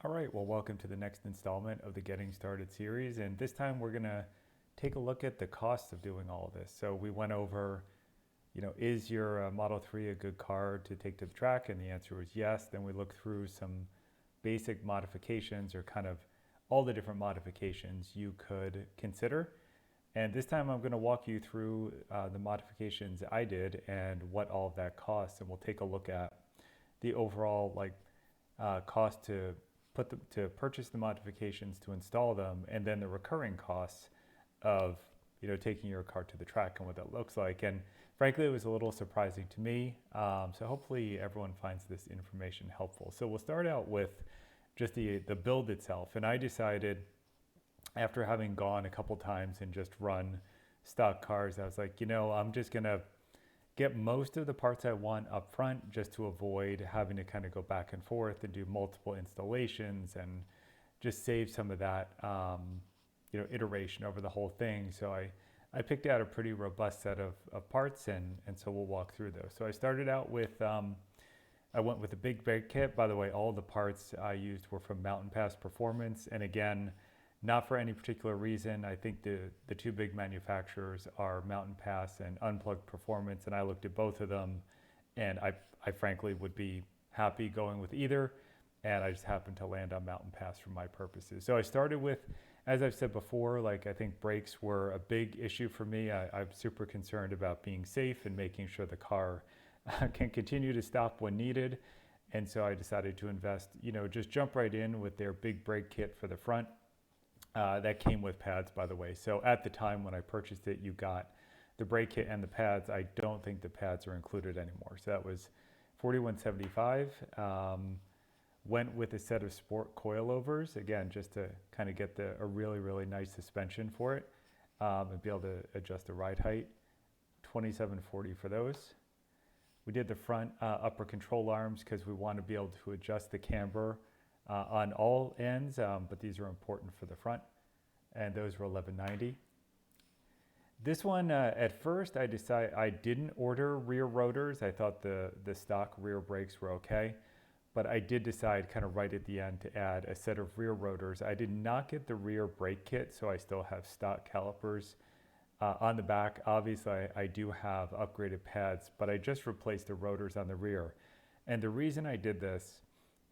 All right, well, welcome to the next installment of the Getting Started series. And this time we're going to take a look at the costs of doing all of this. So we went over, is your Model 3 a good car to take to the track? And the answer was yes. Then we looked through some basic modifications or kind of all the different modifications you could consider. And this time I'm going to walk you through the modifications I did and what all of that costs. And we'll take a look at the overall cost to purchase the modifications, to install them, and then the recurring costs of taking your car to the track and what that looks like. And frankly, it was a little surprising to me. So hopefully everyone finds this information helpful. So we'll start out with just the build itself. And I decided, after having gone a couple times and just run stock cars, I was like, I'm just gonna get most of the parts I want up front just to avoid having to kind of go back and forth and do multiple installations and just save some of that iteration over the whole thing. So I picked out a pretty robust set of parts, and so we'll walk through those. So I started out with, I went with a big brake kit. By the way, all the parts I used were from Mountain Pass Performance. And again, not for any particular reason. I think the two big manufacturers are Mountain Pass and Unplugged Performance, and I looked at both of them, and I frankly would be happy going with either, and I just happened to land on Mountain Pass for my purposes. So I started with, as I've said before, I think brakes were a big issue for me. I'm super concerned about being safe and making sure the car can continue to stop when needed, and so I decided to invest, just jump right in with their big brake kit for the front. That came with pads, by the way. So at the time when I purchased it, you got the brake kit and the pads. I don't think the pads are included anymore. So that was $41.75. Went with a set of sport coilovers, again, just to kind of get a really, really nice suspension for it and be able to adjust the ride height. $27.40 for those. We did the front upper control arms because we want to be able to adjust the camber on all ends, but these are important for the front, and those were $11.90. This one, at first, I didn't order rear rotors. I thought the stock rear brakes were okay, but I did decide kind of right at the end to add a set of rear rotors. I did not get the rear brake kit, so I still have stock calipers on the back. Obviously, I do have upgraded pads, but I just replaced the rotors on the rear. And the reason I did this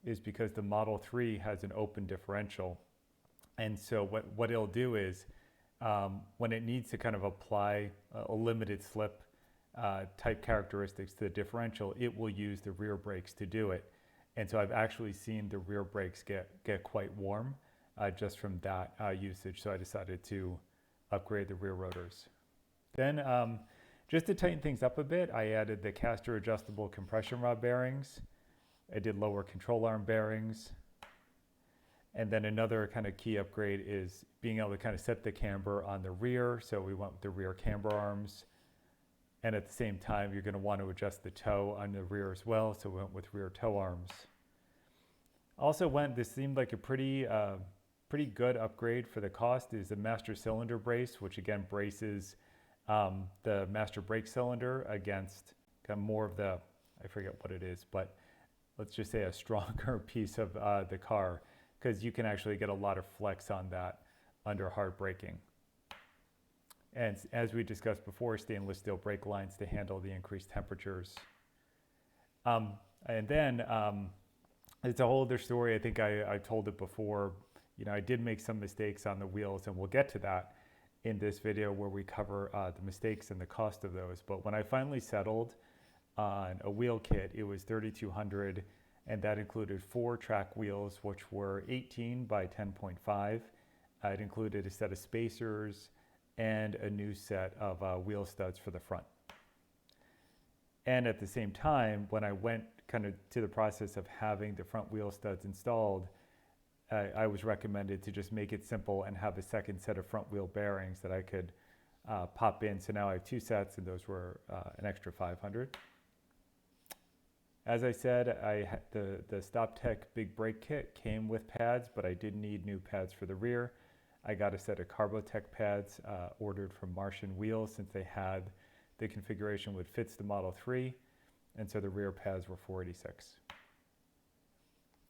is because the Model 3 has an open differential. And so what it'll do is when it needs to kind of apply a limited slip type characteristics to the differential, it will use the rear brakes to do it. And so I've actually seen the rear brakes get quite warm just from that usage. So I decided to upgrade the rear rotors. Then just to tighten things up a bit, I added the caster adjustable compression rod bearings. I did lower control arm bearings. And then another kind of key upgrade is being able to kind of set the camber on the rear. So we went with the rear camber arms. And at the same time, you're going to want to adjust the toe on the rear as well. So we went with rear toe arms. This seemed like a pretty good upgrade for the cost, is the master cylinder brace, which again braces the master brake cylinder against kind of more of the, I forget what it is, but let's just say a stronger piece of the car, because you can actually get a lot of flex on that under hard braking. And as we discussed before, stainless steel brake lines to handle the increased temperatures. And then it's a whole other story. I think I told it before. I did make some mistakes on the wheels, and we'll get to that in this video where we cover the mistakes and the cost of those. But when I finally settled on a wheel kit, it was $3,200, and that included 4 track wheels, which were 18 by 10.5. It included a set of spacers and a new set of wheel studs for the front. And at the same time, when I went kind of to the process of having the front wheel studs installed, I was recommended to just make it simple and have a second set of front wheel bearings that I could pop in. So now I have 2 sets, and those were an extra $500. As I said, the StopTech Big Brake Kit came with pads, but I did need new pads for the rear. I got a set of Carbotech pads ordered from Martian Wheels, since they had the configuration which fits the Model 3, and so the rear pads were $486.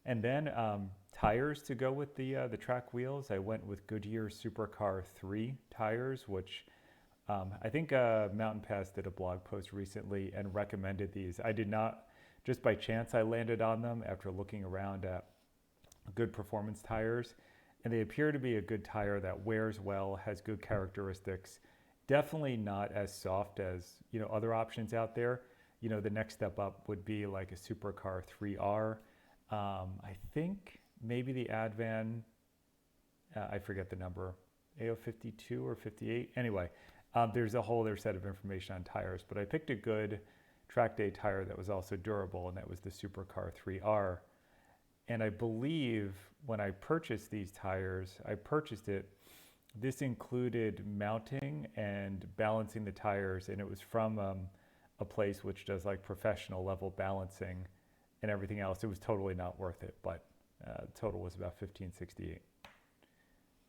And then tires to go with the track wheels. I went with Goodyear Supercar 3 tires, which I think Mountain Pass did a blog post recently and recommended these. I did not, just by chance, I landed on them after looking around at good performance tires. And they appear to be a good tire that wears well, has good characteristics. Definitely not as soft as, other options out there. The next step up would be like a Supercar 3R. I think maybe the Advan, I forget the number, AO52 or 58. Anyway, there's a whole other set of information on tires, but I picked a good track day tire that was also durable, and that was the Supercar 3R. And I believe when I purchased these tires, this included mounting and balancing the tires, and it was from a place which does like professional level balancing and everything else. It was totally not worth it, but total was about $15.68.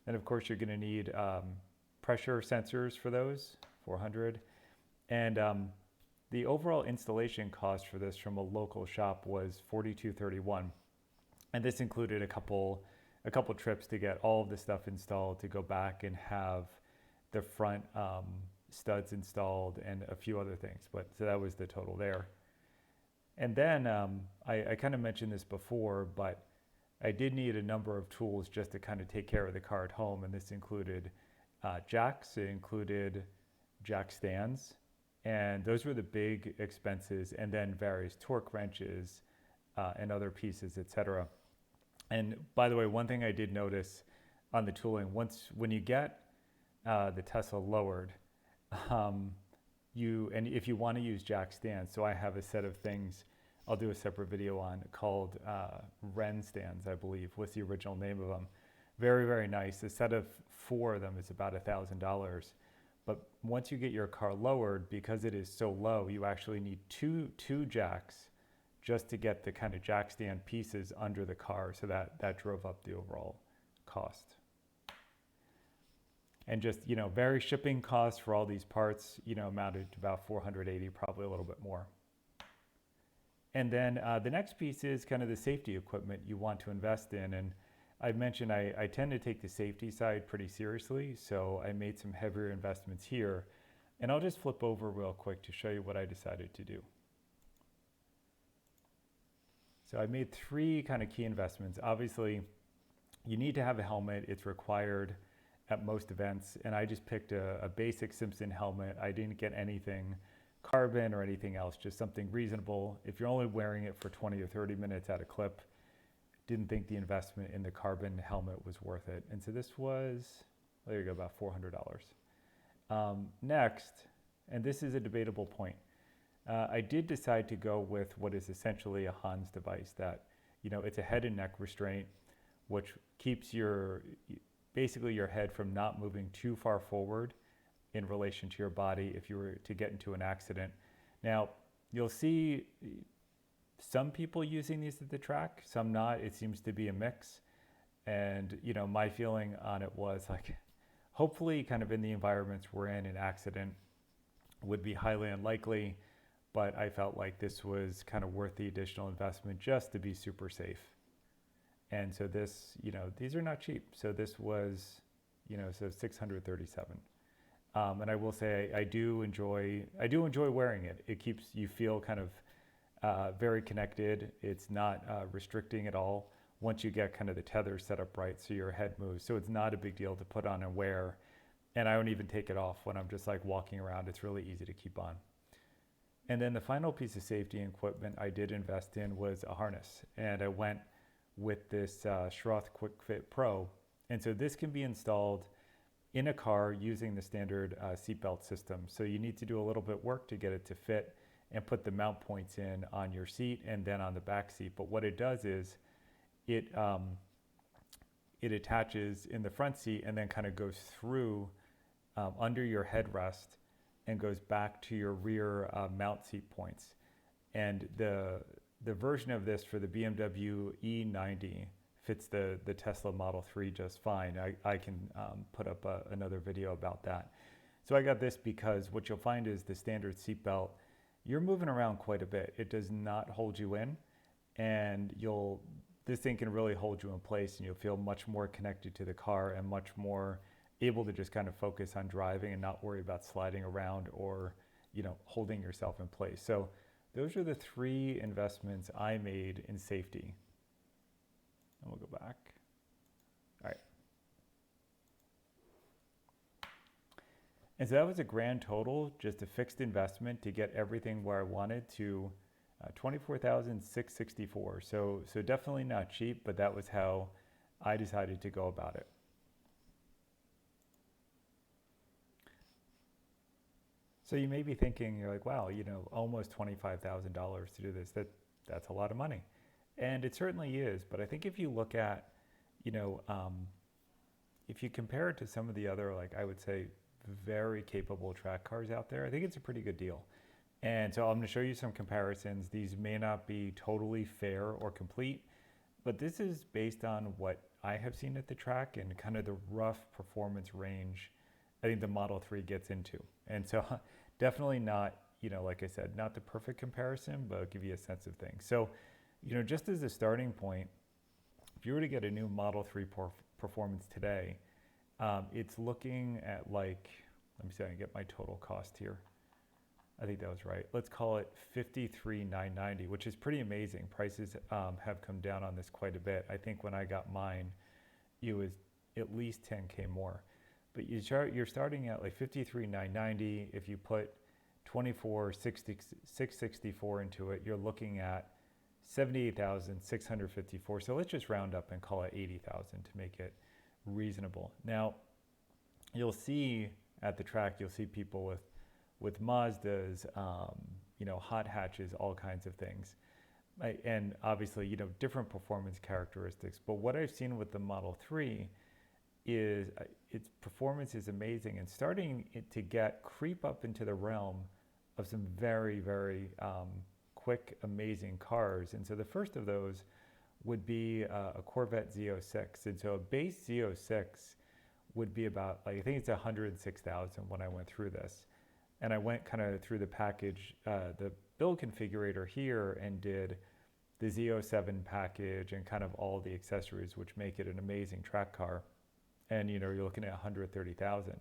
And of course, you're going to need pressure sensors for those, 400. And the overall installation cost for this from a local shop was $42.31. And this included a couple trips to get all of the stuff installed, to go back and have the front studs installed and a few other things. So that was the total there. And then I kind of mentioned this before, but I did need a number of tools just to kind of take care of the car at home. And this included jacks, it included jack stands, and those were the big expenses, and then various torque wrenches and other pieces, etc. And by the way, one thing I did notice on the tooling, when you get the Tesla lowered, if you want to use jack stands, so I have a set of things I'll do a separate video on called Wren stands, I believe, was the original name of them. Very, very nice. A set of 4 of them is about $1,000. But once you get your car lowered, because it is so low, you actually need two jacks just to get the kind of jack stand pieces under the car. So that drove up the overall cost. And just, very shipping costs for all these parts, amounted to about $480, probably a little bit more. And then the next piece is kind of the safety equipment you want to invest in. And I mentioned I tend to take the safety side pretty seriously, so I made some heavier investments here. And I'll just flip over real quick to show you what I decided to do. So I made 3 kind of key investments. Obviously, you need to have a helmet. It's required at most events. And I just picked a basic Simpson helmet. I didn't get anything carbon or anything else, just something reasonable. If you're only wearing it for 20 or 30 minutes at a clip, didn't think the investment in the carbon helmet was worth it. And so this was, there you go, about $400. Next, and this is a debatable point, I did decide to go with what is essentially a Hans device that, it's a head and neck restraint, which keeps basically your head from not moving too far forward in relation to your body if you were to get into an accident. Now, you'll see some people using these at the track, some not. It seems to be a mix. And, my feeling on it was like, hopefully kind of in the environments we're in, an accident would be highly unlikely, but I felt like this was kind of worth the additional investment just to be super safe. And so this, these are not cheap. So this was, so $637. And I will say I do enjoy wearing it. It keeps you feel kind of very connected. It's not restricting at all once you get kind of the tether set up right so your head moves. So it's not a big deal to put on and wear. And I don't even take it off when I'm just like walking around. It's really easy to keep on. And then the final piece of safety equipment I did invest in was a harness. And I went with this Schroth QuickFit Pro. And so this can be installed in a car using the standard seatbelt system. So you need to do a little bit of work to get it to fit and put the mount points in on your seat and then on the back seat. But what it does is it attaches in the front seat and then kind of goes through under your headrest and goes back to your rear mount seat points. And the version of this for the BMW E90 fits the Tesla Model 3 just fine. I can put up another video about that. So I got this because what you'll find is the standard seatbelt, you're moving around quite a bit. It does not hold you in, and this thing can really hold you in place, and you'll feel much more connected to the car and much more able to just kind of focus on driving and not worry about sliding around or, holding yourself in place. So those are the 3 investments I made in safety. And we'll go back. All right. And so that was a grand total, just a fixed investment to get everything where I wanted to, $24,664. So definitely not cheap, but that was how I decided to go about it. So you may be thinking, you're like, wow, almost $25,000 to do this. That's a lot of money. And it certainly is. But I think if you look at, if you compare it to some of the other, like I would say, very capable track cars out there, I think it's a pretty good deal. And so I'm going to show you some comparisons. These may not be totally fair or complete, but this is based on what I have seen at the track and kind of the rough performance range I think the Model 3 gets into. And so definitely not, like I said, not the perfect comparison, but I'll give you a sense of things. So, just as a starting point, if you were to get a new Model 3 performance today, it's looking at like, let me see if I can get my total cost here. I think that was right. Let's call it $53,990, which is pretty amazing. Prices have come down on this quite a bit. I think when I got mine, it was at least 10K more. But you're starting at like $53,990. If you put $24,664 into it, you're looking at $78,654. So let's just round up and call it $80,000 to make it reasonable. Now, you'll see at the track, you'll see people with Mazdas, hot hatches, all kinds of things. And obviously, different performance characteristics. But what I've seen with the Model 3 is its performance is amazing and starting to creep up into the realm of some very, very quick, amazing cars. And so the first of those would be a Corvette Z06. And so a base Z06 would be about, I think it's 106,000 when I went through this. And I went kind of through the package, the build configurator here, and did the Z07 package and kind of all the accessories, which make it an amazing track car. And you're looking at 130,000.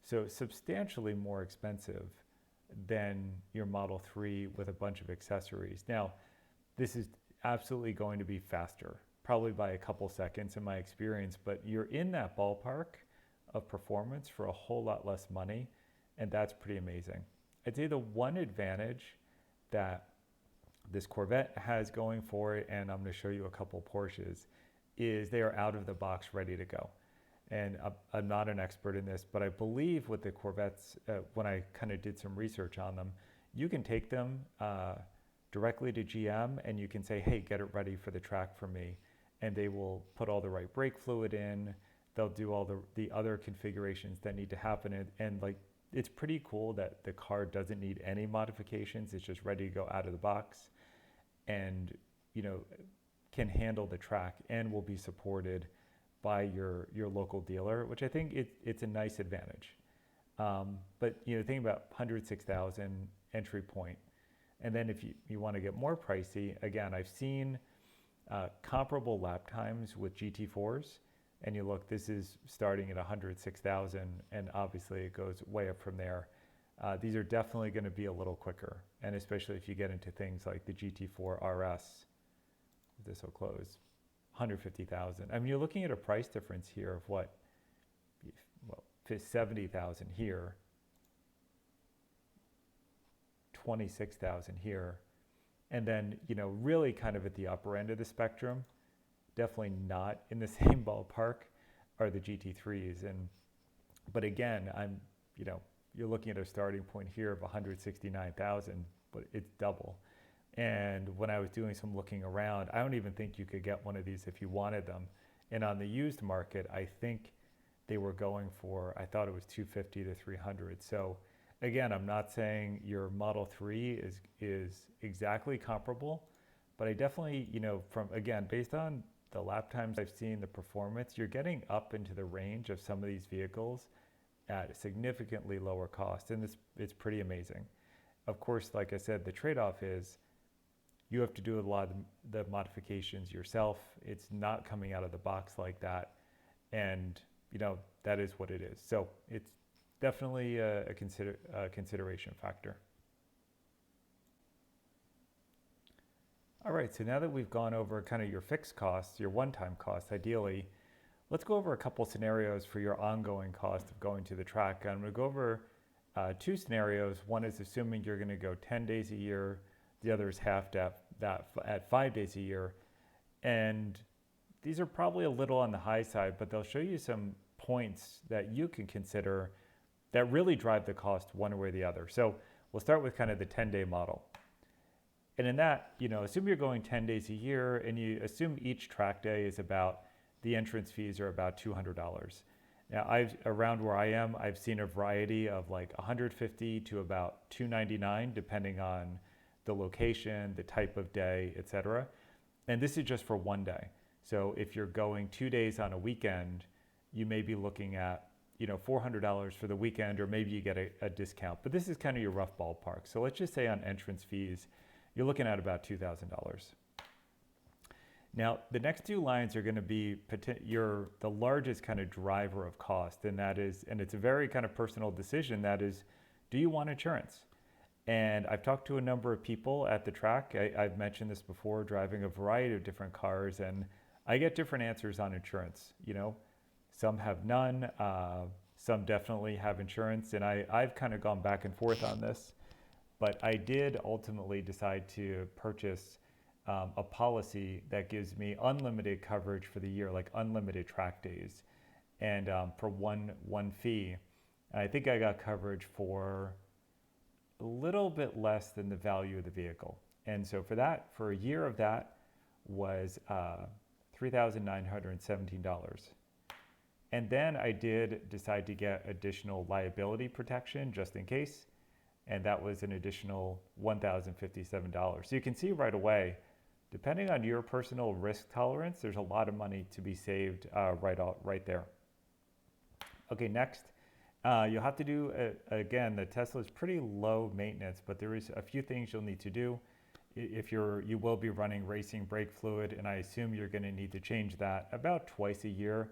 So substantially more expensive than your Model 3 with a bunch of accessories. Now, this is absolutely going to be faster, probably by a couple seconds in my experience, but you're in that ballpark of performance for a whole lot less money, and that's pretty amazing. I'd say the one advantage that this Corvette has going for it, and I'm going to show you a couple Porsches, is they are out of the box ready to go. And I'm not an expert in this, but I believe with the Corvettes, when I kind of did some research on them, you can take them directly to GM and you can say, hey, get it ready for the track for me. And they will put all the right brake fluid in. They'll do all the other configurations that need to happen. And like, it's pretty cool that the car doesn't need any modifications. It's just ready to go out of the box and, can handle the track and will be supported by your local dealer, which I think it's a nice advantage. But think about 106,000 entry point. And then if you want to get more pricey, again, I've seen comparable lap times with GT4s, and you look, this is starting at 106,000, and obviously it goes way up from there. These are definitely going to be a little quicker, and especially if you get into things like the GT4 RS. This will close. 150,000. I mean, you're looking at a price difference here of what? Well, 70,000 here, 26,000 here, and then really kind of at the upper end of the spectrum, definitely not in the same ballpark, are the GT3s. But again, you're looking at a starting point here of 169,000, but it's double. And when I was doing some looking around, I don't even think you could get one of these if you wanted them. And on the used market, I think they were going for, I thought it was 250 to 300. So again, I'm not saying your Model 3 is exactly comparable, but I definitely, based on the lap times I've seen, the performance, you're getting up into the range of some of these vehicles at a significantly lower cost. And it's pretty amazing. Of course, like I said, the trade-off is you have to do a lot of the modifications yourself. It's not coming out of the box like that. And, that is what it is. So it's definitely a consideration factor. All right, so now that we've gone over kind of your fixed costs, your one-time costs, ideally, let's go over a couple scenarios for your ongoing cost of going to the track. I'm going to go over two scenarios. One is assuming you're going to go 10 days a year. The other is half that at 5 days a year. And these are probably a little on the high side, but they'll show you some points that you can consider that really drive the cost one way or the other. So we'll start with kind of the 10-day model. And in that, assume you're going 10 days a year, and you assume each track day is the entrance fees are about $200. Now, around where I am, I've seen a variety of like $150 to about $299, depending on the location, the type of day, etc. And this is just for one day. So if you're going 2 days on a weekend, you may be looking at $400 for the weekend, or maybe you get a discount. But this is kind of your rough ballpark. So let's just say on entrance fees, you're looking at about $2,000. Now, the next two lines are going to be the largest kind of driver of cost, and it's a very kind of personal decision. That is, do you want insurance? And I've talked to a number of people at the track. I've mentioned this before, driving a variety of different cars, and I get different answers on insurance. Some have none, some definitely have insurance, and I've kind of gone back and forth on this. But I did ultimately decide to purchase a policy that gives me unlimited coverage for the year, like unlimited track days, and for one fee. And I think I got coverage for a little bit less than the value of the vehicle. And so for a year of that was $3,917. And then I did decide to get additional liability protection just in case. And that was an additional $1,057. So you can see right away, depending on your personal risk tolerance, there's a lot of money to be saved right there. Okay, next, you'll have to do, again, the Tesla is pretty low maintenance, but there is a few things you'll need to do. You will be running racing brake fluid, and I assume you're going to need to change that about twice a year,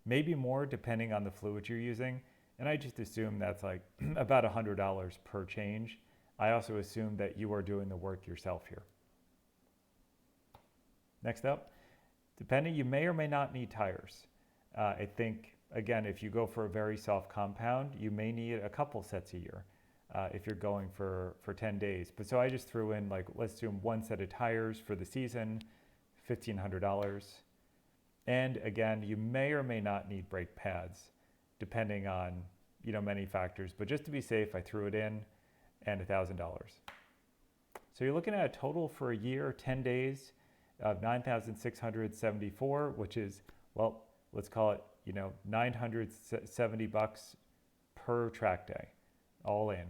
maybe more depending on the fluid you're using. And I just assume that's like about $100 per change. I also assume that you are doing the work yourself here. Next up, you may or may not need tires. I think, again, if you go for a very soft compound, you may need a couple sets a year if you're going for 10 days. But so I just threw in, let's assume one set of tires for the season, $1,500. And again, you may or may not need brake pads, depending on many factors, but just to be safe, I threw it in, and $1,000. So you're looking at a total for a year, 10 days, of $9,674, which is, well, let's call it $970 per track day, all in.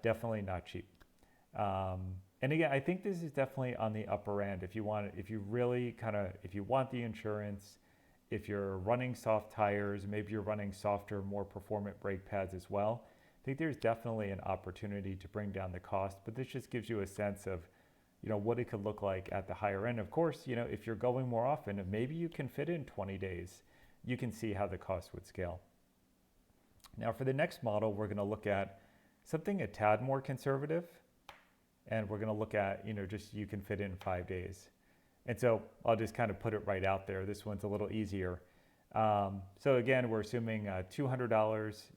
Definitely not cheap. And again, I think this is definitely on the upper end. If you want the insurance, if you're running soft tires, maybe you're running softer, more performant brake pads as well, I think there's definitely an opportunity to bring down the cost, but this just gives you a sense of, what it could look like at the higher end. Of course, if you're going more often, maybe you can fit in 20 days, you can see how the cost would scale. Now for the next model, we're gonna look at something a tad more conservative, and we're gonna look at, just you can fit in 5 days. And so I'll just kind of put it right out there. This one's a little easier. So again, we're assuming $200,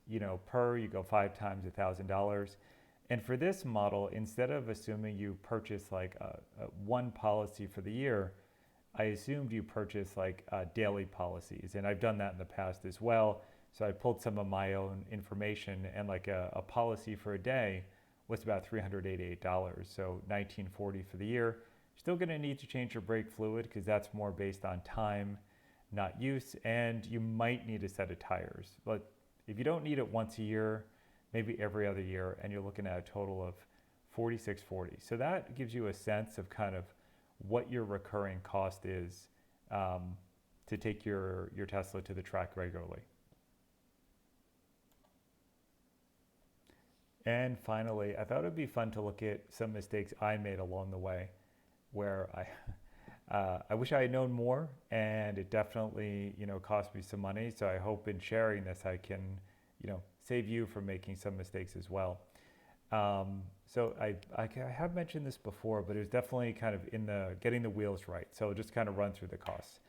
per, you go 5 times $1,000. And for this model, instead of assuming you purchase one policy for the year, I assumed you purchase daily policies. And I've done that in the past as well. So I pulled some of my own information, and a policy for a day was about $388. So $1,940 for the year. Still going to need to change your brake fluid because that's more based on time, not use, and you might need a set of tires. But if you don't need it once a year, maybe every other year, and you're looking at a total of $46.40. So that gives you a sense of kind of what your recurring cost is to take your Tesla to the track regularly. And finally, I thought it'd be fun to look at some mistakes I made along the way. where I wish I had known more, and it definitely, cost me some money. So I hope in sharing this, I can, save you from making some mistakes as well. So I have mentioned this before, but it was definitely kind of in the getting the wheels right. So I'll just kind of run through the costs.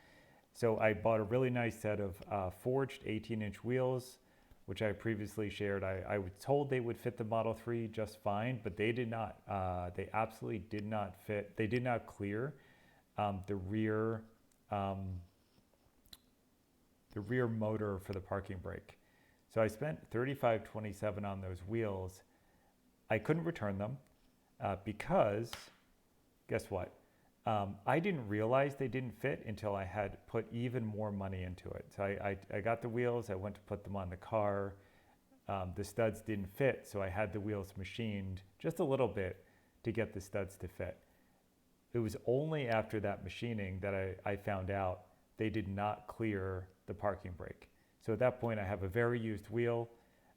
So I bought a really nice set of forged 18-inch wheels, which I previously shared. I was told they would fit the Model 3 just fine, but they did not. They absolutely did not fit. They did not clear the rear motor for the parking brake. So I spent $35.27 on those wheels. I couldn't return them because, guess what? I didn't realize they didn't fit until I had put even more money into it. So I got the wheels, I went to put them on the car. The studs didn't fit, so I had the wheels machined just a little bit to get the studs to fit. It was only after that machining that I found out they did not clear the parking brake. So at that point, I have a very used wheel.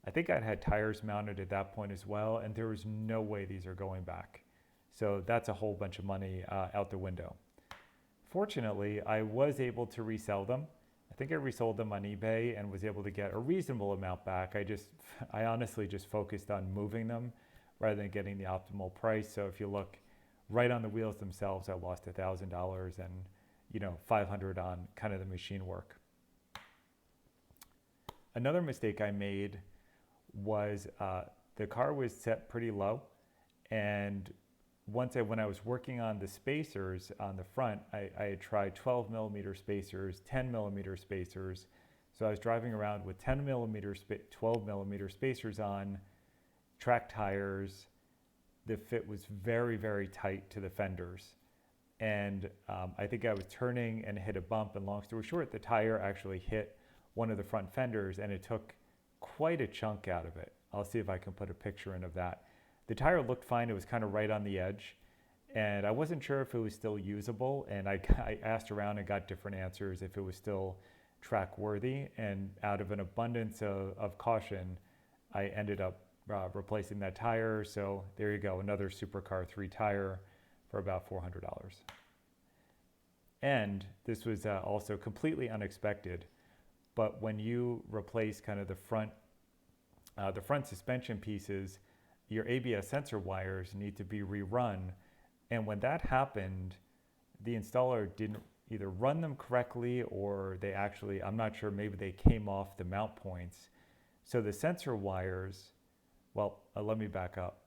I think I'd had tires mounted at that point as well, and there was no way these are going back. So that's a whole bunch of money out the window. Fortunately, I was able to resell them. I think I resold them on eBay and was able to get a reasonable amount back. I honestly just focused on moving them rather than getting the optimal price. So if you look right on the wheels themselves, I lost $1,000 and $500 on kind of the machine work. Another mistake I made was the car was set pretty low, and when I was working on the spacers on the front, I had tried 12 millimeter spacers, 10 millimeter spacers. So I was driving around with 10 millimeter, 12 millimeter spacers on, track tires. The fit was very, very tight to the fenders. And I think I was turning and hit a bump, and long story short, the tire actually hit one of the front fenders, and it took quite a chunk out of it. I'll see if I can put a picture in of that. The tire looked fine. It was kind of right on the edge, and I wasn't sure if it was still usable, and I asked around and got different answers if it was still track worthy, and out of an abundance of caution, I ended up replacing that tire. So there you go, another Supercar 3 tire for about $400. And this was also completely unexpected, but when you replace kind of the front suspension pieces, your ABS sensor wires need to be rerun. And when that happened, the installer didn't either run them correctly, or they actually, I'm not sure, maybe they came off the mount points. So the sensor wires, let me back up.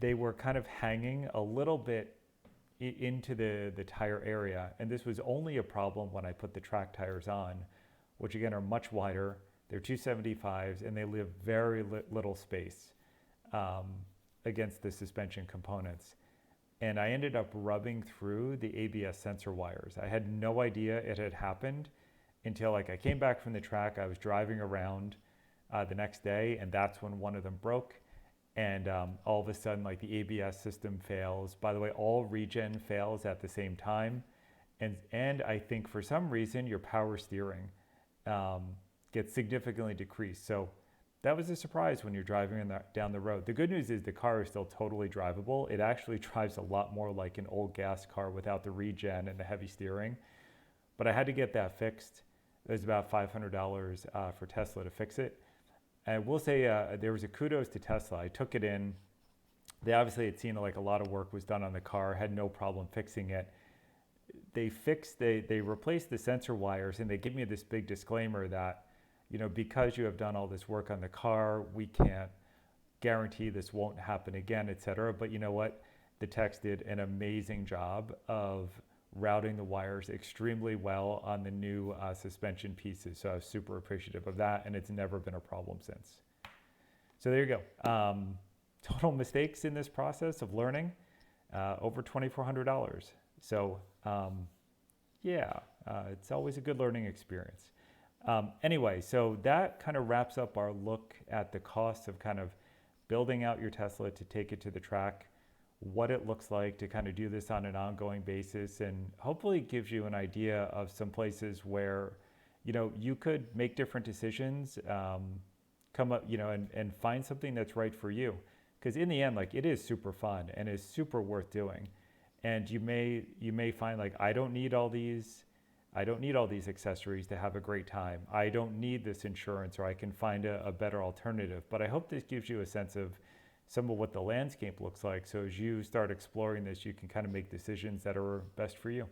They were kind of hanging a little bit into the tire area. And this was only a problem when I put the track tires on, which again are much wider. They're 275s, and they leave very little space against the suspension components. And I ended up rubbing through the ABS sensor wires. I had no idea it had happened until I came back from the track. I was driving around the next day, and that's when one of them broke. And all of a sudden, the ABS system fails. By the way, all regen fails at the same time. And I think for some reason, your power steering gets significantly decreased. So that was a surprise when you're driving down the road. The good news is the car is still totally drivable. It actually drives a lot more like an old gas car without the regen and the heavy steering. But I had to get that fixed. It was about $500 for Tesla to fix it. And I will say there was a kudos to Tesla. I took it in. They obviously had seen a lot of work was done on the car, had no problem fixing it. They replaced the sensor wires, and they give me this big disclaimer that, because you have done all this work on the car, we can't guarantee this won't happen again, et cetera. But you know what? The techs did an amazing job of routing the wires extremely well on the new suspension pieces. So I was super appreciative of that, and it's never been a problem since. So there you go. Total mistakes in this process of learning, over $2,400. So it's always a good learning experience. Anyway, so that kind of wraps up our look at the costs of kind of building out your Tesla to take it to the track, what it looks like to kind of do this on an ongoing basis, and hopefully gives you an idea of some places where, you could make different decisions, come up, and find something that's right for you. Because in the end, it is super fun and is super worth doing. And you may find like, I don't need all these accessories to have a great time. I don't need this insurance, or I can find a better alternative. But I hope this gives you a sense of some of what the landscape looks like. So as you start exploring this, you can kind of make decisions that are best for you.